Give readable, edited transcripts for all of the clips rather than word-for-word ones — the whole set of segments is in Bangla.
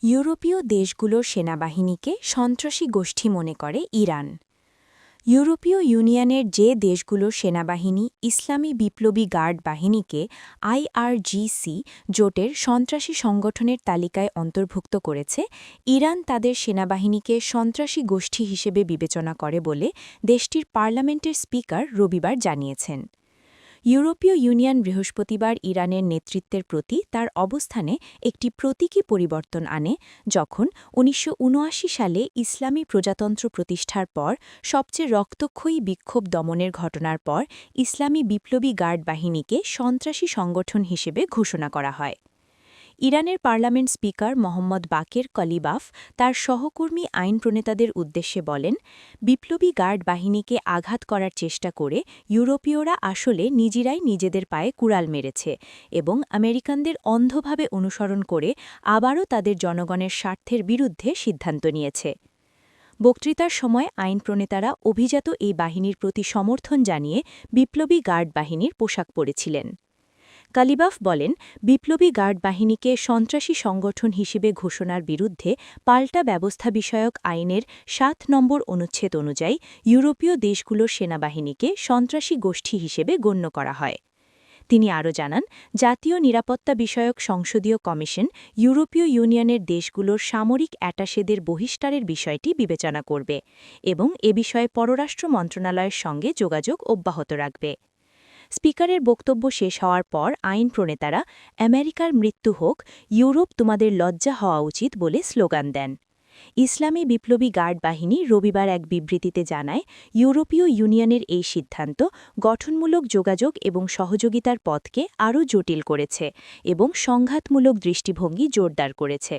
ইউরোপীয় দেশগুলোর সেনাবাহিনীকে সন্ত্রাসী গোষ্ঠী মনে করে ইরান। ইউরোপীয় ইউনিয়নের যে দেশগুলোর সেনাবাহিনী ইসলামী বিপ্লবী গার্ড বাহিনীকে আইআরজিসি জোটের সন্ত্রাসী সংগঠনের তালিকায় অন্তর্ভুক্ত করেছে, ইরান তাদের সেনাবাহিনীকে সন্ত্রাসী গোষ্ঠী হিসেবে বিবেচনা করে বলে দেশটির পার্লামেন্টের স্পিকার রবিবার জানিয়েছেন। ইউরোপীয় ইউনিয়ন বৃহস্পতিবার ইরানের নেতৃত্বের প্রতি তার অবস্থানে একটি প্রতীকী পরিবর্তন আনে, যখন ১৯৭৯ সালে ইসলামী প্রজাতন্ত্র প্রতিষ্ঠার পর সবচেয়ে রক্তক্ষয়ী বিক্ষোভ দমনের ঘটনার পর ইসলামী বিপ্লবী গার্ড বাহিনীকে সন্ত্রাসী সংগঠন হিসেবে ঘোষণা করা হয়। ইরানের পার্লামেন্ট স্পিকার মোহাম্মদ বাকের কলিবাফ তার সহকর্মী আইন প্রণেতাদের উদ্দেশ্যে বলেন, বিপ্লবী গার্ড বাহিনীকে আঘাত করার চেষ্টা করে ইউরোপীয়রা আসলে নিজেরাই নিজেদের পায়ে কুড়াল মেরেছে এবং আমেরিকানদের অন্ধভাবে অনুসরণ করে আবারও তাদের জনগণের স্বার্থের বিরুদ্ধে সিদ্ধান্ত নিয়েছে। বক্তৃতার সময় আইন প্রণেতারা অভিজাত এই বাহিনীর প্রতি সমর্থন জানিয়ে বিপ্লবী গার্ড বাহিনীর পোশাক পরেছিলেন। কালিবাফ বলেন, বিপ্লবী গার্ড বাহিনীকে সন্ত্রাসী সংগঠন হিসেবে ঘোষণার বিরুদ্ধে পাল্টা ব্যবস্থা বিষয়ক আইনের ৭ নম্বর অনুচ্ছেদ অনুযায়ী ইউরোপীয় দেশগুলোর সেনাবাহিনীকে সন্ত্রাসী গোষ্ঠী হিসেবে গণ্য করা হয়। তিনি আরও জানান, জাতীয় নিরাপত্তা বিষয়ক সংসদীয় কমিশন ইউরোপীয় ইউনিয়নের দেশগুলোর সামরিক অ্যাটাশেদের বহিষ্কারের বিষয়টি বিবেচনা করবে এবং এ বিষয়ে পররাষ্ট্র মন্ত্রণালয়ের সঙ্গে যোগাযোগ অব্যাহত রাখবে। স্পিকারের বক্তব্য শেষ হওয়ার পর আইন প্রণেতারা আমেরিকার মৃত্যু হোক, ইউরোপ তোমাদের লজ্জা হওয়া উচিত বলে স্লোগান দেন। ইসলামী বিপ্লবী গার্ড বাহিনী রবিবার এক বিবৃতিতে জানায়, ইউরোপীয় ইউনিয়নের এই সিদ্ধান্ত গঠনমূলক যোগাযোগ এবং সহযোগিতার পথকে আরও জটিল করেছে এবং সংঘাতমূলক দৃষ্টিভঙ্গি জোরদার করেছে।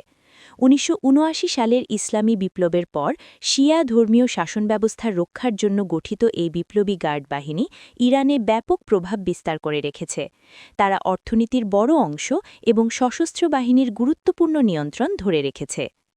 ১৯৭৯ সালের ইসলামী বিপ্লবের পর শিয়া ধর্মীয় শাসনব্যবস্থা রক্ষার জন্য গঠিত এই বিপ্লবী গার্ড বাহিনী ইরানে ব্যাপক প্রভাব বিস্তার করে রেখেছে। তারা অর্থনীতির বড় অংশ এবং সশস্ত্র বাহিনীর গুরুত্বপূর্ণ নিয়ন্ত্রণ ধরে রেখেছে।